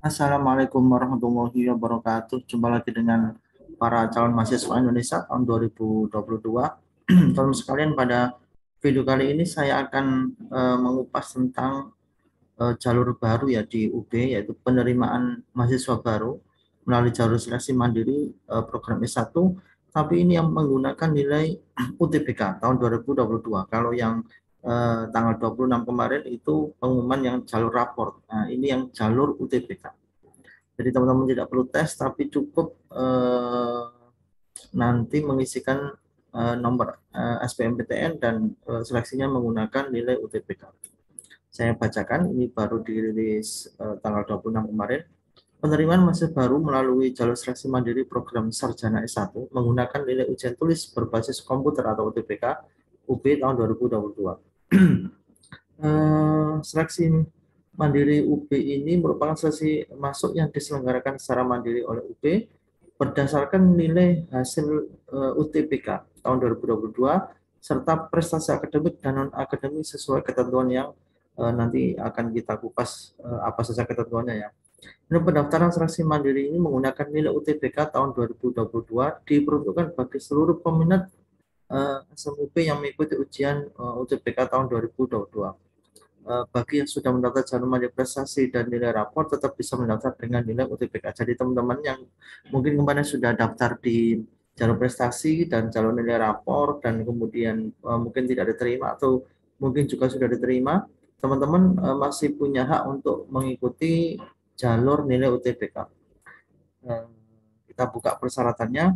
Assalamualaikum warahmatullahi wabarakatuh. Jumpa lagi dengan para calon mahasiswa Indonesia tahun 2022. Teman sekalian, pada video kali ini saya akan mengupas tentang jalur baru ya di UB, yaitu penerimaan mahasiswa baru melalui jalur seleksi mandiri program S1, tapi ini yang menggunakan nilai UTBK tahun 2022. Kalau yang tanggal 26 kemarin itu pengumuman yang jalur raport. Nah, ini yang jalur UTBK. Jadi teman-teman tidak perlu tes, tapi cukup nanti mengisikan nomor SBMPTN dan seleksinya menggunakan nilai UTBK. Saya bacakan, ini baru dirilis tanggal 26 kemarin. Penerimaan mahasiswa baru melalui jalur seleksi mandiri program Sarjana S1 menggunakan nilai ujian tulis berbasis komputer atau UTBK UB tahun 2022. Seleksi mandiri UB ini merupakan seleksi masuk yang diselenggarakan secara mandiri oleh UB berdasarkan nilai hasil UTBK tahun 2022 serta prestasi akademik dan non-akademik sesuai ketentuan yang nanti akan kita kupas apa saja ketentuannya ya. Ini pendaftaran seleksi mandiri ini menggunakan nilai UTBK tahun 2022 diperuntukkan bagi seluruh peminat SMUP yang mengikuti ujian UTBK tahun 2022. Bagi yang sudah mendaftar jalur mandiri prestasi dan nilai rapor tetap bisa mendaftar dengan nilai UTBK. Jadi teman-teman yang mungkin kemarin sudah daftar di jalur prestasi dan jalur nilai rapor dan kemudian mungkin tidak diterima atau mungkin juga sudah diterima, teman-teman masih punya hak untuk mengikuti jalur nilai UTBK. Kita buka persyaratannya.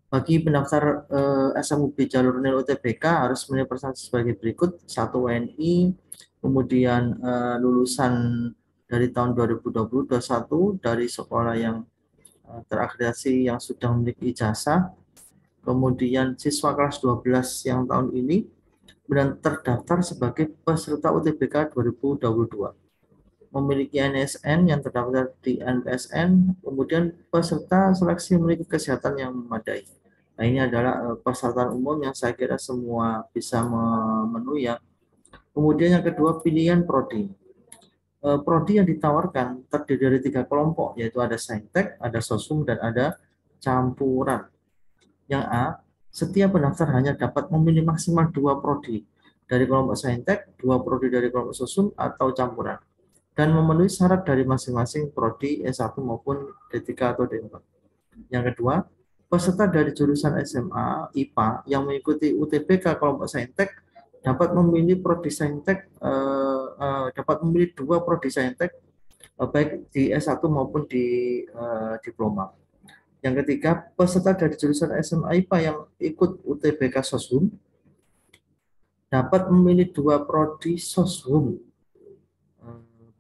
Bagi pendaftar SMUB jalur nilai UTBK harus memenuhi persyarat sebagai berikut: 1 WNI, kemudian lulusan dari tahun 2020-2021 dari sekolah yang terakreditasi yang sudah memiliki ijazah, kemudian siswa kelas 12 yang tahun ini, dan terdaftar sebagai peserta UTBK 2022. Memiliki NSN yang terdaftar di NPSN, kemudian peserta seleksi memiliki kesehatan yang memadai. Nah, ini adalah persyaratan umum yang saya kira semua bisa memenuhi ya. Kemudian yang kedua, pilihan prodi. Prodi yang ditawarkan terdiri dari 3 kelompok, yaitu ada saintek, ada sosum, dan ada campuran. Yang A, setiap pendaftar hanya dapat memilih maksimal 2 prodi dari kelompok saintek, 2 prodi dari kelompok sosum, atau campuran, dan memenuhi syarat dari masing-masing prodi S1 maupun D3 atau D4. Yang kedua, peserta dari jurusan SMA IPA yang mengikuti UTBK kelompok saintek dapat memilih prodi saintek dapat memilih 2 prodi saintek baik di S1 maupun di diploma. Yang ketiga, peserta dari jurusan SMA IPA yang ikut UTBK Soshum dapat memilih 2 prodi Soshum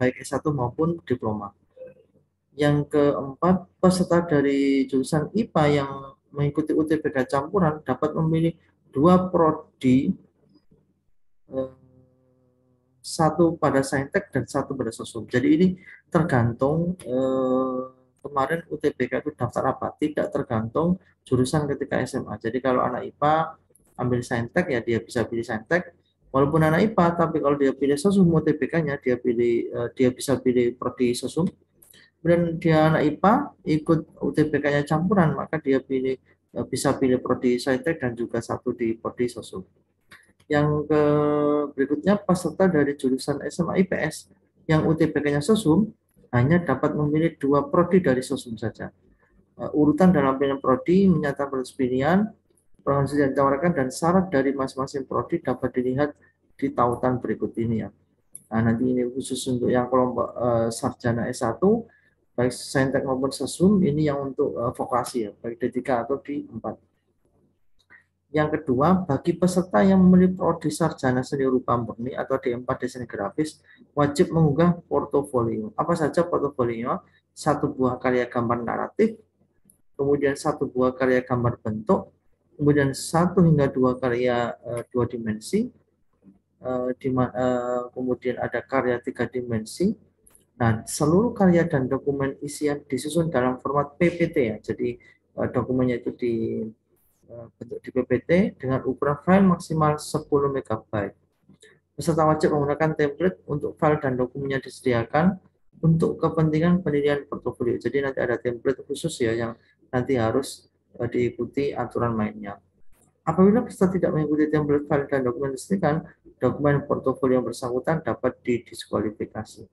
baik S1 maupun diploma. Yang keempat, peserta dari jurusan IPA yang mengikuti UTBK campuran dapat memilih 2 prodi, satu pada saintek dan satu pada sosum. Jadi ini tergantung kemarin UTBK itu daftar apa, tidak tergantung jurusan ketika SMA. Jadi kalau anak IPA ambil saintek ya dia bisa pilih saintek, walaupun anak IPA, tapi kalau dia pilih sosum UTBK-nya dia bisa pilih prodi sosum. Kemudian dia anak IPA ikut UTBK-nya campuran, maka dia bisa pilih prodi saintek dan juga satu di prodi sosum. Yang berikutnya, peserta dari jurusan SMA IPS yang UTBK-nya sosum hanya dapat memilih 2 prodi dari sosum saja. Urutan dalam pilihan prodi menyatakan proses pilihan, provinsi yang ditawarkan, dan syarat dari masing-masing prodi dapat dilihat di tautan berikut ini ya. Nah, nanti ini khusus untuk yang kelompok sarjana S1, baik saintek maupun sosum, ini yang untuk vokasi ya, baik D3 atau D4. Yang kedua, bagi peserta yang memilih prodi sarjana seni rupa murni atau D4 desain grafis, wajib mengunggah portofolio. Apa saja portofolio? 1 buah karya gambar naratif, kemudian 1 buah karya gambar bentuk, kemudian 1 hingga 2 karya 2 dimensi, kemudian ada karya 3 dimensi. Nah, seluruh karya dan dokumen isian disusun dalam format PPT ya. Jadi dokumennya itu bentuk di PPT dengan ukuran file maksimal 10 MB. Peserta wajib menggunakan template untuk file dan dokumennya disediakan untuk kepentingan penilaian portofolio. Jadi nanti ada template khusus ya yang nanti harus diikuti aturan mainnya. Apabila peserta tidak mengikuti template file dan dokumen disediakan, dokumen portofolio yang bersangkutan dapat didiskualifikasi.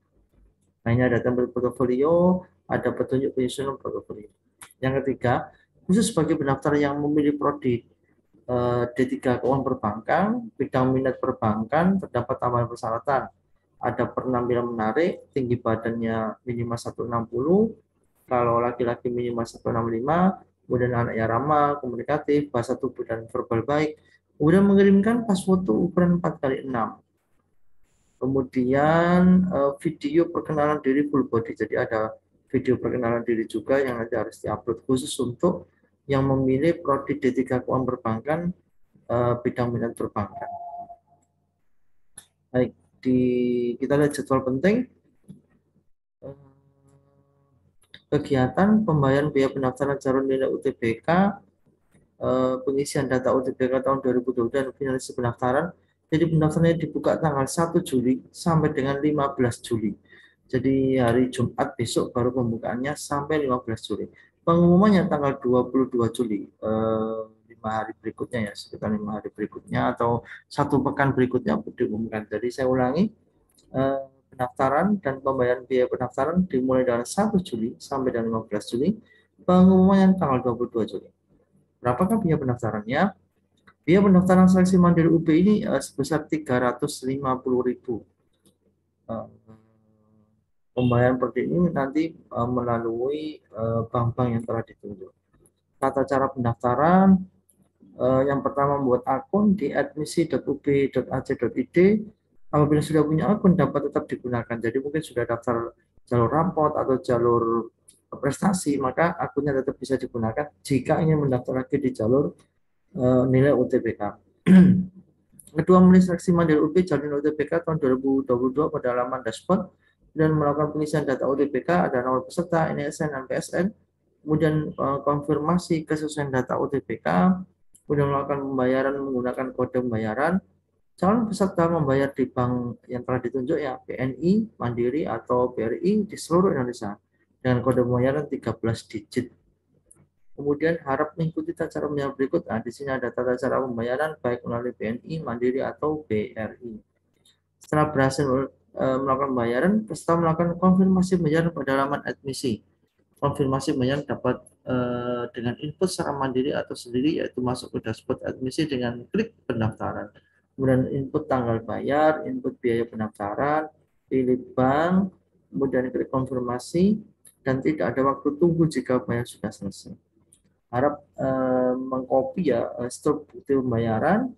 Nah, ini ada template portofolio, ada petunjuk penyusunan portofolio. Yang ketiga, khusus bagi pendaftar yang memilih prodi D3 keuangan perbankan, bidang minat perbankan, terdapat tambahan persyaratan. Ada penampilan menarik, tinggi badannya minimal 160, kalau laki-laki minimal 165, kemudian anaknya ramah, komunikatif, bahasa tubuh dan verbal baik, kemudian mengirimkan pas foto ukuran 4x6. Kemudian video perkenalan diri full body, jadi ada video perkenalan diri juga yang nanti harus diupload khusus untuk yang memilih prodi D3 keuangan perbankan bidang minat perbankan. Baik, kita lihat jadwal penting. Kegiatan pembayaran biaya pendaftaran calon nilai UTBK, pengisian data UTBK tahun 2022 dan finalisasi pendaftaran. Jadi pendaftarannya dibuka tanggal 1 Juli sampai dengan 15 Juli. Jadi hari Jumat besok baru pembukaannya sampai 15 Juli. Pengumumannya tanggal 22 Juli, 5 hari berikutnya ya, sekitar 5 hari berikutnya atau 1 pekan berikutnya diumumkan. Jadi saya ulangi, pendaftaran dan pembayaran biaya pendaftaran dimulai dari 1 Juli sampai dengan 15 Juli. Pengumuman tanggal 22 Juli. Berapakah biaya pendaftarannya? Biaya pendaftaran seleksi mandiri UB ini sebesar 350.000. Pembayaran per ini nanti melalui bank-bank yang telah ditunjuk. Tata cara pendaftaran, yang pertama membuat akun di admisi.ub.ac.id. Apabila sudah punya akun dapat tetap digunakan. Jadi mungkin sudah daftar jalur rapot atau jalur prestasi, maka akunnya tetap bisa digunakan jika ingin mendaftar lagi di jalur nilai UTBK. Kedua, memilih seleksi mandiri UB jalur nilai UTBK tahun 2022 pada halaman dashboard dan melakukan pengisian data UTBK, ada nomor peserta, NISN, dan PSN, kemudian konfirmasi kesesuaian data UTBK, kemudian melakukan pembayaran menggunakan kode pembayaran. Calon peserta membayar di bank yang telah ditunjuk ya, BNI, Mandiri, atau BRI di seluruh Indonesia dengan kode pembayaran 13 digit. Kemudian harap mengikuti tata cara pembayaran berikut. Nah, di sini ada tata cara pembayaran baik melalui BNI, Mandiri, atau BRI. Setelah berhasil melakukan pembayaran, peserta melakukan konfirmasi pembayaran pada halaman admisi. Konfirmasi pembayaran dapat dengan input secara mandiri atau sendiri, yaitu masuk ke dashboard admisi dengan klik pendaftaran. Kemudian input tanggal bayar, input biaya pendaftaran, pilih bank, kemudian klik konfirmasi, dan tidak ada waktu tunggu jika bayar sudah selesai. Harap mengcopy ya struk bukti pembayaran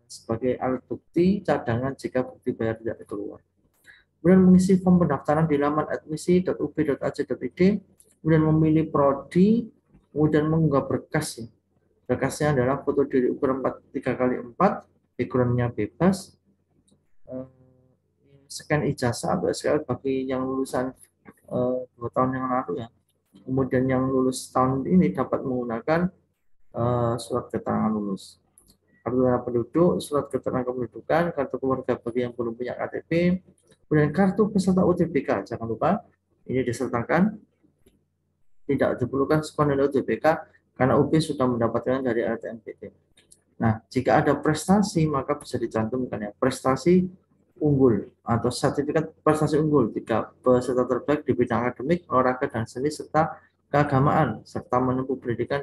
sebagai alat bukti cadangan jika bukti bayar tidak keluar. Kemudian mengisi form pendaftaran di laman admisi.ub.ac.id, kemudian memilih prodi, kemudian mengunggah berkas. Berkasnya adalah foto diri ukuran 3x4, backgroundnya bebas, scan ijazah atau SKL bagi yang lulusan 2 tahun yang lalu ya. Kemudian yang lulus tahun ini dapat menggunakan surat keterangan lulus. Kartu tanda penduduk, surat keterangan kependudukan, kartu keluarga bagi yang belum punya KTP, kemudian kartu peserta UTBK. Jangan lupa ini disertakan, tidak diperlukan skor nilai UTBK karena UB sudah mendapatkan dari LTMPT. Nah, jika ada prestasi maka bisa dicantumkan ya, prestasi unggul atau sertifikat prestasi unggul jika peserta terbaik di bidang akademik, olahraga, dan seni serta keagamaan serta menempuh pendidikan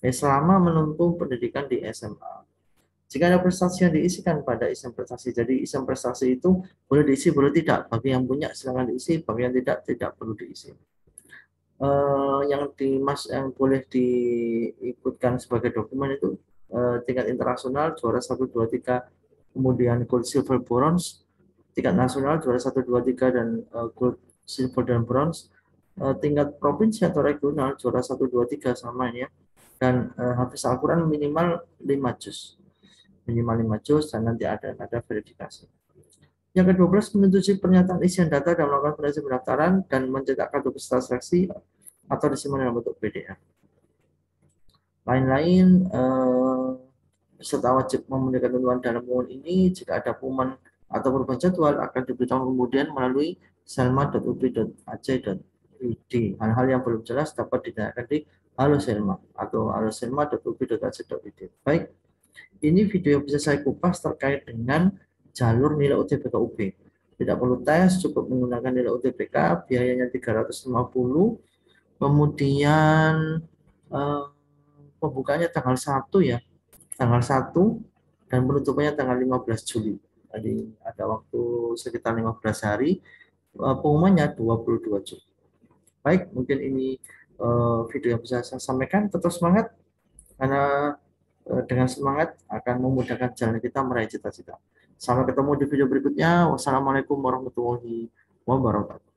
selama menempuh pendidikan di SMA. Jika ada prestasi yang diisikan pada isi prestasi, jadi isi prestasi itu boleh diisi, boleh tidak. Bagi yang punya silakan diisi, bagi yang tidak perlu diisi. Yang boleh diikutkan sebagai dokumen itu tingkat internasional juara 1, 2, 3, kemudian gold, silver, bronze, tingkat nasional juara 1, 2, 3 dan gold, silver, dan bronze, tingkat provinsi atau regional juara 1, 2, 3 sama ya, dan hafiz Al-Quran minimal 5 juz. Dan nanti ada verifikasi. Yang ke-12, menyetujui pernyataan isian data dan melakukan penelitian pendaftaran dan mencetak kartu peserta seleksi atau disimpan dalam bentuk PDF. Lain-lain, peserta wajib memenuhi ketentuan dalam pengumuman ini. Jika ada pengumuman atau perubahan jadwal akan diberitahu kemudian melalui selma.upi.ac.id. Hal-hal yang belum jelas dapat ditanyakan di Halo Selma atau haloselma.upi.ac.id. Baik, ini video yang bisa saya kupas terkait dengan jalur nilai UTBK UB. Tidak perlu tes, cukup menggunakan nilai UTBK, biayanya 350. Kemudian eh, pembukanya tanggal 1 ya, tanggal 1 dan penutupannya tanggal 15 Juli. Jadi ada waktu sekitar 15 hari, pengumumannya 22 Juli. Baik, mungkin ini video yang bisa saya sampaikan. Tetap semangat, karena dengan semangat akan memudahkan jalan kita meraih cita-cita. Sampai ketemu di video berikutnya. Wassalamualaikum warahmatullahi wabarakatuh.